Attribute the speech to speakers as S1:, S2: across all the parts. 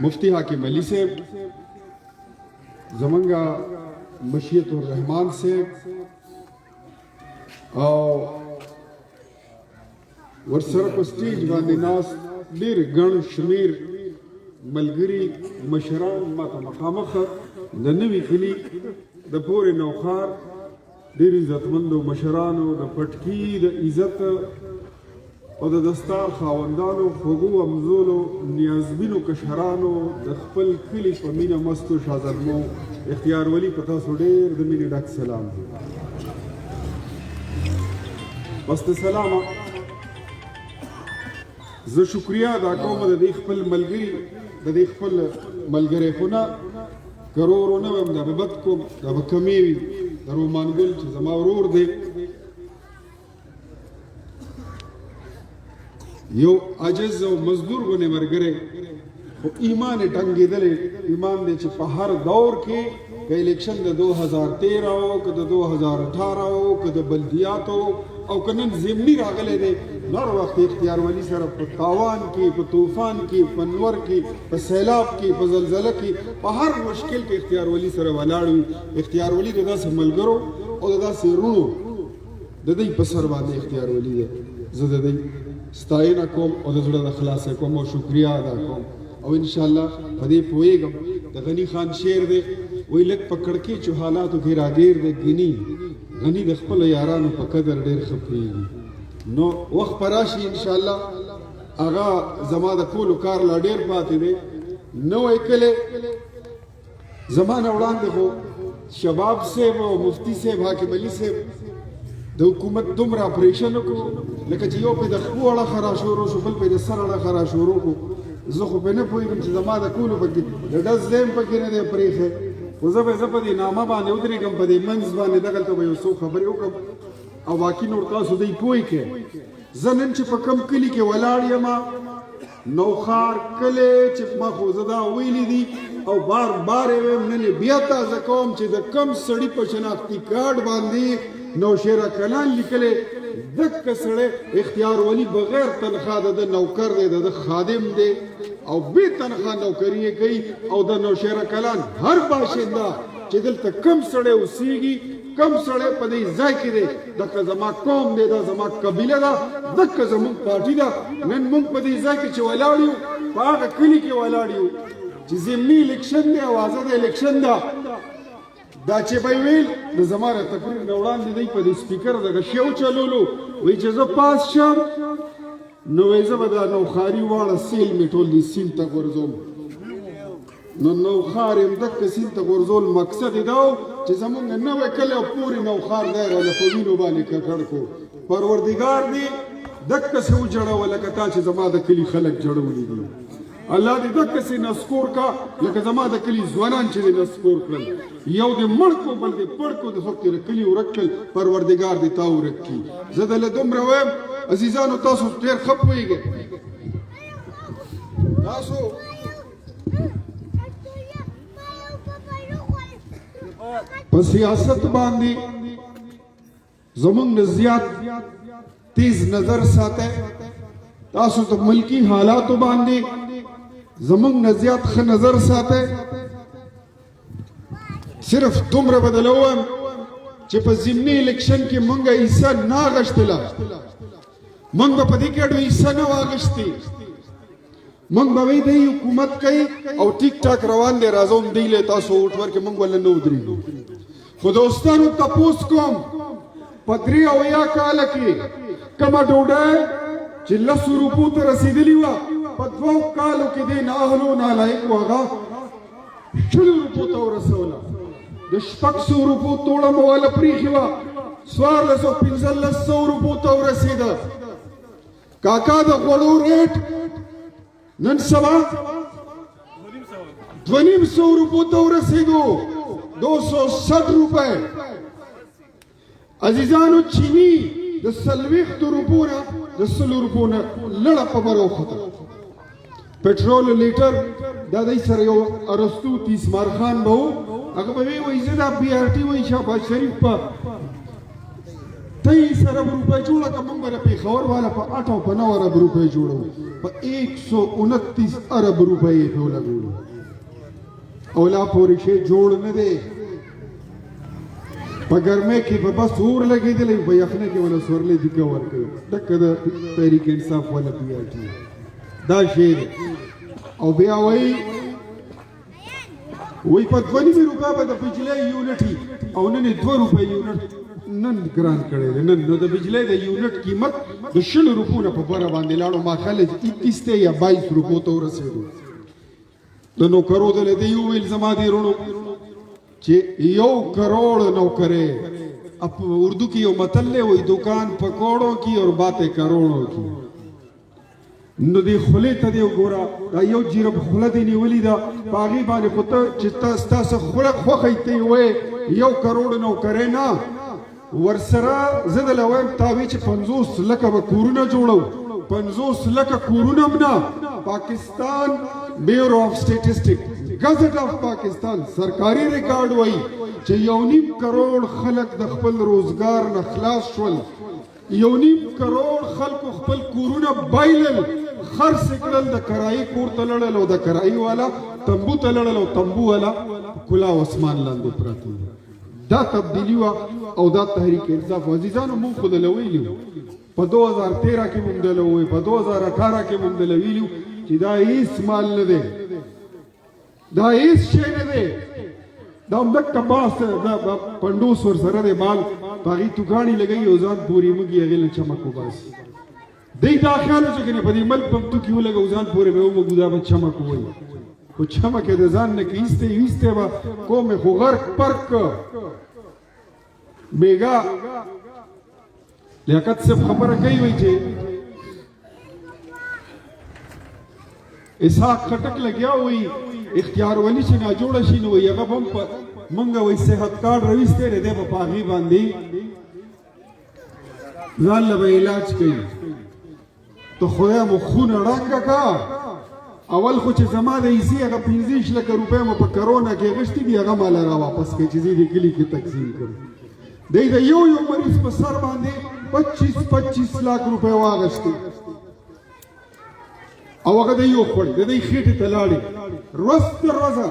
S1: मुफ्ती हाकिम अली साहब, जमंगा मशीयत रहमान साहब और वर्सर को स्टेज बांधे नास ढेर गण शमीर मलगरी मशरान माता मखामख द नवी खली द पूरे नौखार ढेर इज्जतमंदो मशरानो द पटकी द इज्जत او د دستار خاوندانو خوږو امزولو نیازبینو کشرانو د خپل کلي په مینه مستو شازدمو اختیار ولی په تاسو ډېر د مینې ډک سلام دی. بس د سلامه زه شکریا ادا کوم د دې خپل ملګري د دې خپل ملګری خو نه کرورو نه وم دا به بد کوم دا به کمې وي د رومان ګل چې زما ورور دی یو عجز او مزدور غنه مرګره او ایمان ټنګېدلې ایمان دې چې په هر دور کې د الیکشن د 2013 او که د 2018 او که د بلدیاتو او که نن زمینی راغلی دی نور وخت اختیار ولی سره په تاوان کې په طوفان کې په نور کې په سیلاب کې په زلزله کې په هر مشکل کې اختیار ولی سره ولاړ وي. اختیار ولی د داسې ملګرو او د داسې رونو د دې په سر باندې اختیار ولی دی. زه د دې ستاینه کوم او د زړه د خلاصې کوم او شکریا ادا کوم او ان شاء الله په دې پوهیږم د غنی خان شعر دی وی لک پکړ کې چې حالاتو کې راګیر دی غنی د خپل یارانو په قدر ډېر خپېږي نو وخت پراشي ان شاء الله هغه زما د کولو کار لا ډېر پاتې دی نو کله زمانه وړاندې خو شباب صاحب او مفتی صاحب حاکم علي صاحب د حکومت دومره اپریشن وکړو لکه چې یو په د خو اړه خرا شروع شو بل په د سر اړه خرا شروع کو زه خو په نه پوهېږم چې زما د کولو پکې د ډز زیم پکې نه دی پرېښی خو زه به په دې نامه باندې ودرېږم په دې منځ باندې دغلته به یو څو خبرې وکړم او باقي نور تاسو دی پوه کړئ. زه نن چې په کم کلي کې ولاړ یم نوخار کلی چې ما خو زه دا ویلي دي او بار بار یې ویم نن بیا تازه کوم چې د کم سړي په شناختي کارډ باندې نوشیره کلان لیکلی دکه سړی اختیار ولی بغیر تنخواه د نوکر دی د خادم دی او بې تنخواه نوکري یې کوي او د نوشیره کلان هر باشنده چې دلته کم سړی اوسېږي کم سړی په دې ځای کې دی دکه زما قوم دی دا زما قبیله ده دکه زموږ پارټي ده نن موږ په دې ځای کې چې ولاړ یو په هغه کلي کې ولاړ یو چې ضمني الیکشن دی او آزاده الیکشن ده دا چې به ویل د زما د تقریر نه وړاندې دی په دې سپیکر دغه شی وچلولو وایي چې زه پاس شم نو وایي زه به دا نوخاري واړه سیل مې ټول دې سیند ته غورځوم نو نوخار یم دکه سیند ته غورځول مقصد یې دا و چې زمونږ نوی کلی او پورې نوخار دی راله په وینو باندې ککړ کړو پروردګار دې دکسې وجړوه لکه تا چې زما د کلي خلک جړولي دي الله دې دکسې نسکور کا لکه زما د کلي ځوانان چې دې نسکور کړل یو دې مړ کو بل دې پړ کو د څوک تېره کلي ورک کړل پروردګار دې تا ورک کړي. زه دله دومره وایم عزیزانو تاسو ډېر ښه پوهېږئ تاسو په سیاست باندې زمونږ نه زیات تیز نظر ساتئ تاسو ته ملکی حالاتو باندې زمونږ نه زیات ښه نظر ساتئ صرف دومره بدلوم چې په ضمني الیکشن کې مونږه حصه نه اخیستله مونږ به په دې کې اډو حصه نه واخیستې مونږ به وایي دی حکومت کوي او ټیک ټاک روان دی راځو دی له تاسو ووټ ورکړئ مونږ ولې نه ودرېږو خو دوستانو تپوس کوم په 3 او یا کال کې کومه ډوډۍ چې 10 روپو ته رسېدلې وه په 2 کالو کې دې نااهلو نالایقو هغه 20 روپو ته ورسوله د 600 روپو توړه مو والا پریښې وه 1400 روپو ته ورسېده کاکا د غوړو ریټ نن سبا 250 روپو ته ورسېدو 260 روپے عزیزانو چینی د 40 روپو نه د 100 روپو نه لړه په بر وخته پټرول لیټر دا دای سره یو ارستو 30 مارخان به هغه به وایي زه دا بي ار ټي وایي شهباز شریف په 23 ارب روپۍ جوړه که موږ به د پېښور والا په 8 او په 9 ارب روپۍ جوړو په 129 ارب روپۍ په لګولو او لا پورې شی جوړ نه دی په ګرمۍ کې په بس اور لګېدلی په یخنۍ کې ولا سورلی دیکه ورکوي ډکه د تحریک انصاف والا پی آر ټي دا شی دی او بیا وایي په 2 روپۍ به د بجلی یونټ او نن 2 روپۍ یونټ نن ګران کړی دی نن نو د بجلی د یونټ قیمت د 20 روپو نه په بره باندې لاړو ماښاله 21 یا 22 روپو ته ورسېدو د نوکرو دله دی وویل زما دې وروڼو چې 1 کروڑ نوکرې اردو کې یو متل دی وایي دکان پکوړو کی اور باتیں کروڑوں کی نو دې خولې ته دې وګوره دا یو جیرب خوله دې نیولې ده په هغې باندې خو ته چې ستاسو خوله خوښی ته یې وایې 1 کروڑ نوکرې نه ورسره زه دله وایم تا وایي چې 50 لکه به کورونه جوړو 50 لکه کورونه هم نه پاکستان بیورو آف سټیټسټک گزټ آف پاکستان سرکاري ریکارډ وایي چې 1.5 کروڑ خلک د خپل روزګار نه خلاص شول 1.5 کروڑ خلکو خپل کورونه بایلل خرڅ کړل د کرایي کور ته لړل او د کرایي والا تمبو ته لړل او تمبو والا کلا او اسمان لاندې پراته دا تبدیلی وه او دا تحریک انصاف عزیزانو مونږ خو دله ویلي وو په 2013 کې مونږ دله ووایو په 2018 کې مونږ دله ویلي وو چې دا هیڅ مال نه دی دا هیڅ شی نه دی دا همدکه باس دا پنډوس ورسره دی مال په هغې توکاڼې لګوي او ځان پورې موږ یې هغې نه چمک وباسي دی دا خیال و چې کنې په دې ملک په توکي ولګو ځان پورې به ومږو دا به چمک ووایي خو چمک یې د ځان نه که ایستی ویستی به کوم یې خو غرق پرک بیګا لیاقت صاحب خبره کوي وایي چې اسحاق خټک لګیا وایي اختیار ولی چې ناجوړه شي نو وایي هغه به هم مونږ وایي صحت کارډ راویستی دی دی به په هغې باندې ځان له به علاج کوي ته خدای مو خونه ړنګه کا اول خو چې زما د ایسي هغه 15 لکه روپۍ مو په کرونا کې اخیستي دي هغه ماله را واپس کړي چې زه دې کلي کې تقسیم کړم دی د یو مریض په سر باندې 25 لاک روپۍ واغېستې او هغه د یو خوړ د دې خېټې ته لاړې ورځ تر ورځه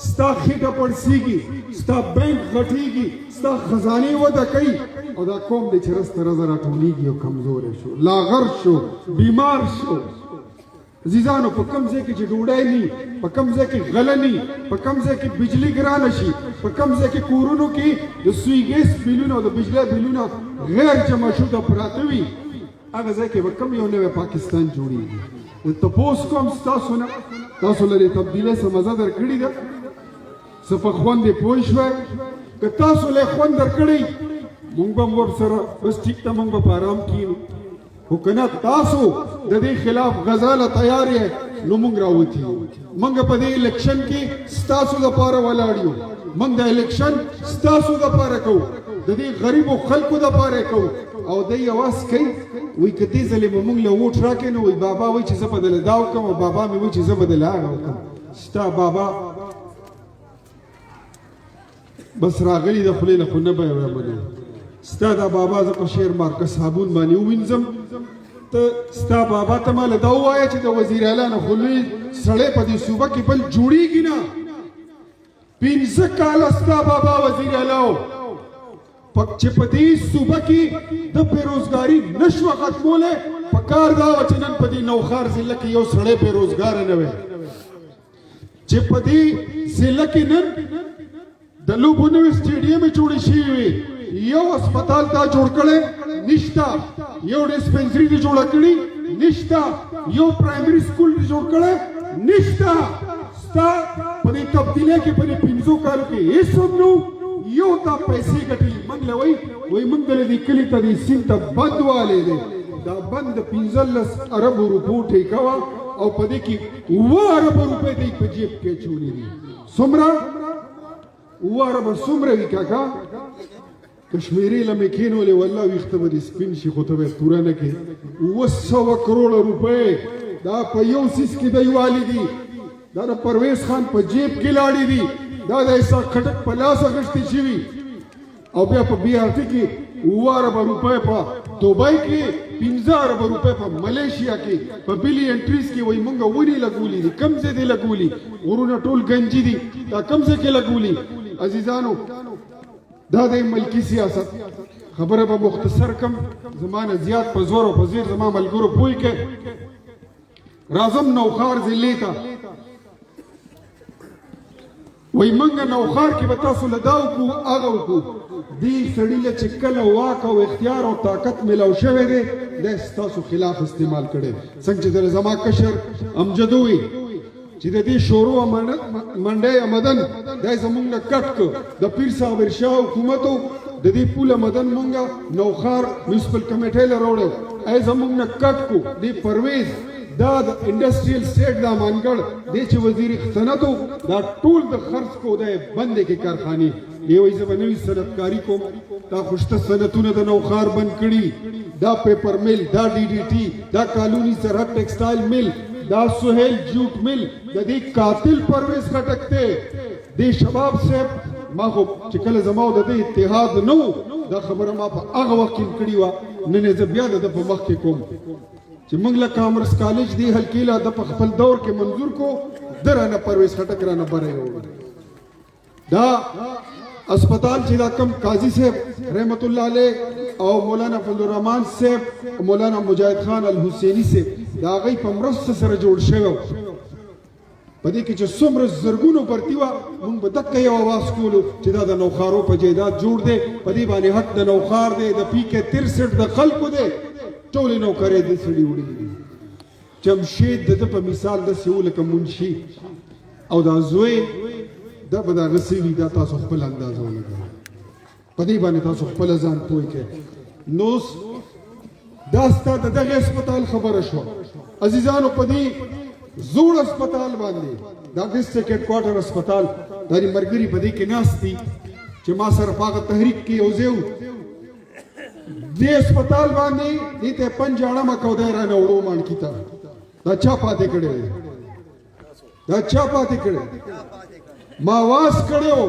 S1: ستا خېټه پړسېږي ستا بینک غټېږي ستا خزانې وده کوي او دا قوم دی چې ورځ تر ورځه راټولېږي او کمزوری شو لاغر شو بیمار شو عزیزانو په کوم ځای کې چې ډوډۍ نی په کوم ځای کې غله نی په کوم ځای کې بجلی ګرانه شي په کوم ځای کې کورونو کې د سوی ګیس بلونه او د بجلی بلونه غیر جمع شوده پراته وي هغه ځای کې به کوم یو نوی پاکستان جوړېږي تپوس کوم ستاسو نه تاسو لرې تبدیلۍ څه مزه درکړې ده څه په خوند یې پوه شوی که تاسو له خوند درکړی مونږ به هم ورسره بس ټیک ته مونږ به په ارام کښېنو خو که نه تاسو د دې خلاف غزا له تیار یې نو مونږ راوتي یو مونږ په دې الیکشن کې ستاسو دپاره ولاړ یو مونږ د الیکشن ستاسو دپاره کوو د دې غریبو خلکو دپاره کوو او دی اواز کوي وایي که دې ځلې به مونږ له ووټ راکړې نو وایي بابا وایي چې زه به دله دا وکړم او بابا مې وایي چې زه به دله هغه وکړم ستا بابا بس راغلی د خولې نه خو نه به یې ویمنې ستا دا بابا زه په شیر مارکه صابون باندې ووینځم ته ستا بابا ته ماله دا ووایه چې د وزیر اعلی نه خو لوی سړی په دې صوبه کې بل جوړېږي نه 15 کاله ستا بابا وزیر اعلی و چې په دې صوبه کې د بېروزګاري نشوه ختمولی په کار دا وه چې نن په دې نوښار ضلع کې یو سړی بېروزګاره نه وی چې په دې ضلع کې نن د لوبو نوې سټېډیمې جوړې شوي وي یو هسپتال تا جوړ کړی نشته یو ډسپنسري دې جوړه کړي نشته یو پرایمري سکول دې جوړ کړی نشته ستا په دې تبدیلۍ کې په دې 15 کالو کې هېڅ هم نه یو تا پیسې ګټلي موږ له وایي موږ دله دې کلي ته دې سیند ته بند والی دی دا بند د 15 اربو روپو ټیکه وه او په دې کې 7 اربه روپۍ دوی په جیب کې اچولي دي څومره 7 اربه څومره وي کاکا کشمیري له مې کېنولې والله ویښته به دې سپین شي خو ته به یې پوره نه کړې 200 کروړه روپۍ دا په یو سیس کې دی والي دي دا د پرویز خان په جیب کې لاړې دي دا د اسحاق خټک په لاس اخیستې شوي او بیا په بي آر ټي کې 7 اربه روپۍ په دوبۍ کې 15,000 روپے په ملیشیا کې په بلی انټریز کې وای مونږ ونی لګولې دي کم څه دي لګولې ورونه ټول گنجي دي دا کم څه کې لګولې عزیزانو دا د ملکی سیاست خبره به مختصر کم زمانه زیات په زور او په زیر زما ملګرو پوي کې راځم نوخار ضلع ته وای منګه نوخار کې به تاسو لداو کو هغه کو دی سړی له چې کله واک او اختیار او طاقت ملو شوی دی د تاسو خلاف استعمال کړي څنګه چې د زما کشر امجدوي چې د دې شورو منډه مدن دای زمونږ نه کټ کو د پیر صاحب ارشاد حکومتو د دې پوله مدن مونږه نوخار میونسپل کمیټه له وروړو ای زمونږ نه کټ کو دی پرویز دا د انډستریل سټیټ دا مانګړ د چې وزیر صنعتو دا ټول د خرڅ کو د بندې کې کارخانه دی وایي زبنوي صنعتکاری کوم دا خوشته صنعتونه د نوخار بند کړي دا پیپر مل دا ډي ډي ټي دا کالونی سرحد ټیکسټایل مل دا سہیل جوٹ مل د دې قاتل پرویز خټک ته د شباب صاحب ما خو چې کله زماو د دې اتحاد نو دا خبره ما په هغه وخت کې کړی و نن زه بیا د په مخ کې کوم چې موږ له کامرس کالج دی هلکې لا د خپل دور کې منظور کو درانه پرویز خټک رانه بره وړو دا अस्पताल چې دا کم قاضي صاحب رحمت الله علیه او مولانا فضل الرحمن صاحب مولانا مجاهد خان الحسینی صاحب دا غي په مرسته سره جوړ شوی پدې کې چې څومره زرګونو پرتی و موږ به دغه یو आवाज کولو چې دا د نوخارو په جیدات جوړ دی پدې باندې حق د نوخار دی د پی کې 63 د خلکو دی ټول نوکرې د سړي وړي جمشید د په مثال د سیول کوم منشي او دا زوی دا به دا غسیوي دا تاسو خپل اندازه ولګوئ په دې باندې تاسو خپل ځان پوه کړئ نو دا ستا د دغه هسپتال خبره شو عزیزانو په دې زوړ هسپتال باندې دا ډسټرکټ هډ کوارټر هسپتال د مرګري په دې کې ناستي چې ما سره پاغه تحریک کې اوځو دې هسپتال باندې دې ته پنځاړه مکو دی رانه وړو مان کیتا دا چا پاتې کړي ما واس کړو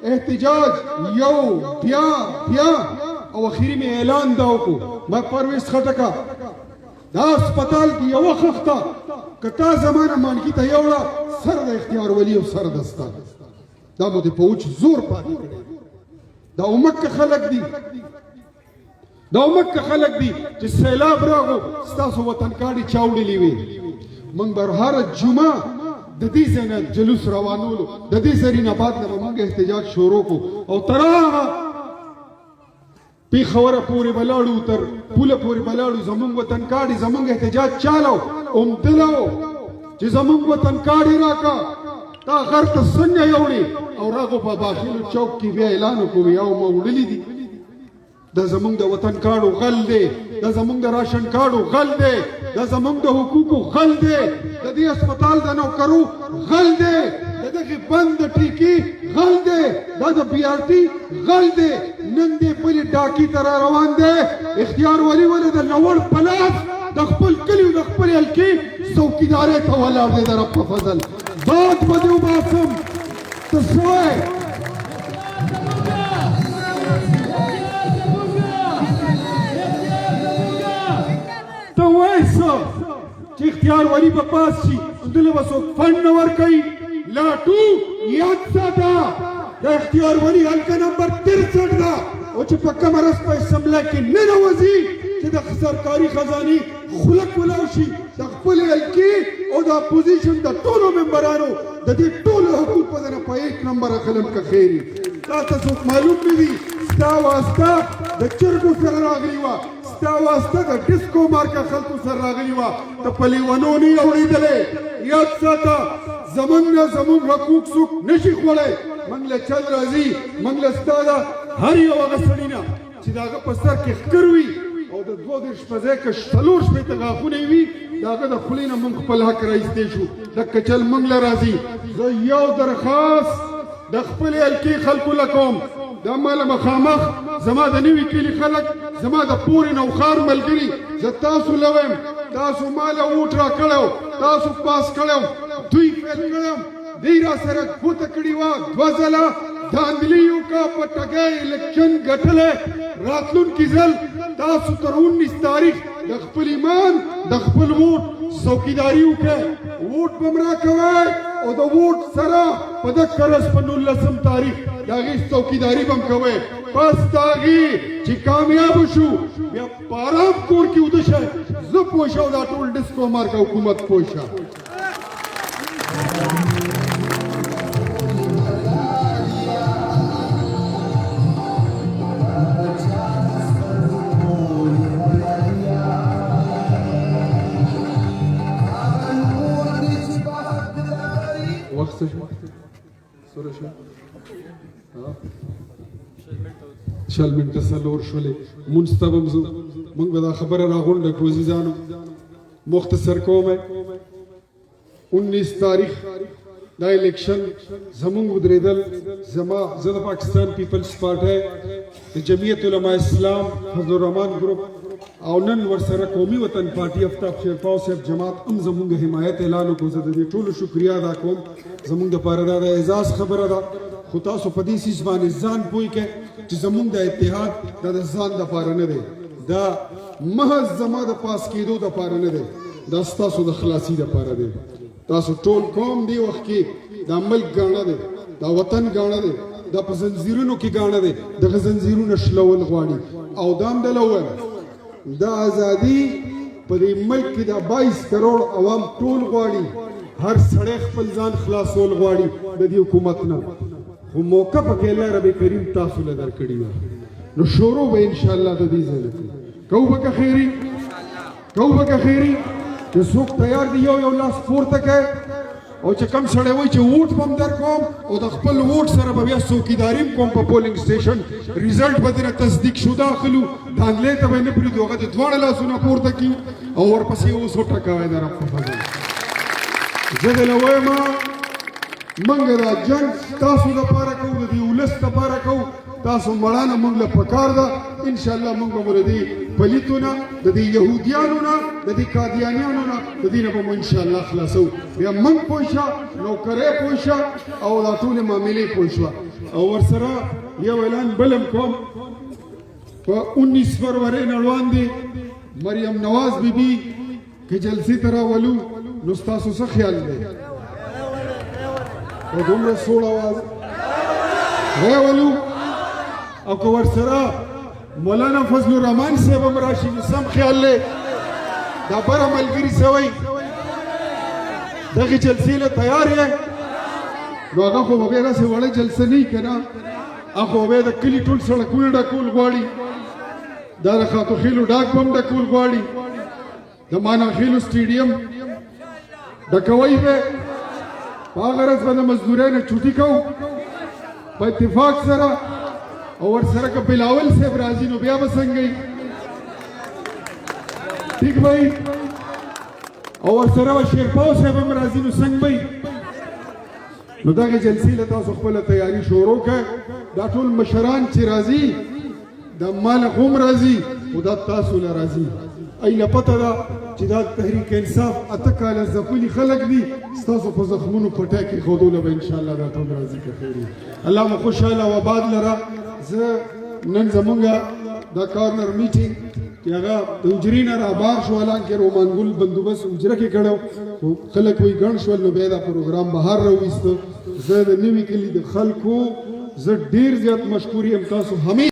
S1: احتجاج یو بیا او اخیری می اعلان داو کو ما پرویز خټکا دا هسپتال کې یو وخته کتا زمانه مانکی ته یوړه سر د اختیار ولی او سر دستا دا مو ته پوچ زور پاتې دا مکه خلق دي چې سیلاب راغو ستاسو وطن کاډي چاوړلې وي من بر هر جمعه د دې څنګه جلوس روانولو د دې سرینه بعد نه موږ احتجاج شروع کو او ترغه په خوره پوری بلاړو تر پوله پوری بلاړو زمونږ وطن کاډي زمونږ احتجاج چالو دلو چې زمونږ وطن کاډي راکا تا غر ته څنګه یوړي او راغو په باخیل چوک کې بیا اعلان کوي او موړلې دي دا زمونږ د وطن کاډو غل دی دا زمونږ د راشن کاډو غل دی دا زمونږ د حقوقو غل دی د دې هسپتال د نوکرو غل دی دغه بند ټیکی غل دی دا د بی آر ټي غل دی نن دې پلي ډاکی تر روان دی اختیار ولی د لوړ پلاس د خپل کلی د خپل الکی څوکیدارې ته ولاړ دی د رب په فضل ذات بدو باسم تسوي چې اختیار ولی په پاس شي دله وسو فند ور کوي لاټو یاد ساته د اختیار ولی هلکه نمبر 63 دا او چې په کمرس په اسمبلی کې نه نوځي چې د سرکاري خزاني خلق ولاو شي د خپل الکی او د اپوزیشن د ټولو ممبرانو د دې ټولو حقوق په دنه په 1 نمبر خلم کا خیری تاسو معلوم ندي ستا واسطه د چرګو سره راغلی و ستا واسطه د ډیسکو مارکه خلکو سره راغلی و ته په لیونو نه اورېدلې یاد ساته زمونږ حقوق څوک نشي خوړی موږ له چل راځي موږ له ستا د هر یو هغه سړي نه چې د هغه په سر کې ښکر وي او د 2 په ځای کې 4 شپېته غاښونه وي د هغه د خولې نه موږ خپل حق رایستی شو دکه چل موږ له راځي زه یو درخواست د خپل الکی خلکو له کوم دا مال مخامخ زما د نوي کلي خلک زما د پورې نوخار ملګري زه تاسو لویم تاسو مال ووټ را کړو تاسو پاس کړو دوی فیل کړم دی را سره ګوته کړي وه 2 ځله داندلیو کا په ټګۍ الیکشن ګټلی راتلونکي ځل تاسو تر 19 تاریخ د د خپل ایمان د خپل ووټ څوکیداري وکړئ ووټ به م راکوئ او د ووټ سره په دغه ورځ په 19 تاریخ د هغې څوکیداري به م کوئ پس د هغې چې کامیابه شو بیا په ارام کور کې وده شئ زه پوه شه او دا ټول ډسکو مارکه حکومت پوه شه وقت شو سوره شو شل منټه څلور شولې مونځ ته به م ځو موږ به دا خبره راغونډه کړو عزیزانو مختصر کوم 19 تاریخ دا الیکشن زمونږ ودرېدل زه د پاکستان پیپلز پارټۍ د جمعیت علماء اسلام فضل الرحمان ګروپ او نن ورسره قومي وطن پارټي افتاب شیرپاو صاحب جماعت هم زمونږ حمایت اعلان وکړو زه د دې ټولو شکریا ادا کوم زمونږ دپاره دا د اعزاز خبره ده خو تاسو په دې څیز باندې ځان پوه کړئ چې زمونږ د اتحاد دا د ځان دپاره نه دی دا محض زما د پاس کېدو دپاره نه دی دا ستاسو د خلاصي دپاره دی تاسو ټول قوم دی وخت کې دا ملک ګاڼه دی دا وطن ګاڼه دی دا په زنځیرونو کې ګاڼه دی دغه زنځیرونه شلول غواړي او دا هم دله ووایم دا ازادي په دې ملک کې دا 22 کروڑ عوام ټول غواړي هر سړی خپل ځان خلاصول غواړي د دې حکومت نه خو موقع پکې الله رب کریم تاسو له درکړي وه نو شروع به انشاءالله د دې ځای نه کوو به که خیري کوو به که خیري چې څوک تیار دي یو یو لاس پورته کړي او چې کم سړی وایي چې ووټ به م در کوم او د خپل ووټ سره به بیا څوکیداري م کوم په پولینګ سټیشن ریزلټ به ترې تصدیق شده اخلو دانګلې ته به یې نه پرېږدو هغه د دواړه لاسونه پورته کړي او ورپسې اوس وټکوئ د رب په فضل زه دله وایم موږ دا جنګ تاسو دپاره کوو د دې ولس دپاره کوو تاسو مړانه موږ له پکار ده انشاءالله موږ به مو د دې پلیتو نه د دې یهودیانو نه د دې قادیانیانو نه د دې نه به مو انشاءالله خلاصو بیا موږ پوه شه نوکرۍ پوه شه او دا ټولې معاملې پوه شوه او ورسره یو اعلان بل هم کوم په 19 فروری نه وړاندې مریم نواز بیبي که جلسې ته راولو نو ستاسو څه خیال دی او دومره سوړ اواز راولو او که ورسره مولانا فضل الرحمان صاحب هم راشي نو سم خیال دی دا بره ملګري څه وایي دغې جلسې له تیار یې نو هغه خو به بیا داسې وړه جلسه نه وي که نه هغه خو به د کلي ټول سړکونه ډکول غواړي دا د خاطو خیلو ډاک به هم ډکول غواړي د مانا خیلو سټیډیم ډکوی به په هغه ورځ به د مزدورۍ نه چوټي کوو په اتفاق سره او ورسره که بلاول صاحب راځي نو بیا به څنګه وي ټیک به وي او ورسره به شیرپاو صاحب هم راځي نو څنګه به وي نو دغې جلسې له تاسو خپله تیاري شروع کړئ دا ټول مشران چې راځي دا ما له خو هم راځي خو دا تاسو له راځي ای له پته ده چې دا تحریک انصاف 8 کاله ځپلي خلک دي ستاسو په زخمونو پټی کې ښودو له به انشاءالله دا ټول راځي که خیر وي الله مو خوشحاله او آباد لره زه نن زمونږ دا کارنر میټینګ چې هغه د حجرې نه رابار شو حالانکې رومان ګل بندوبست حجره کې کړی خو خلک وایي ګڼ شول نو بیا دا پروګرام بهر راویسته زه د نوي کلي د خلکو زه ډېر زیات مشکور یم تاسو همیشه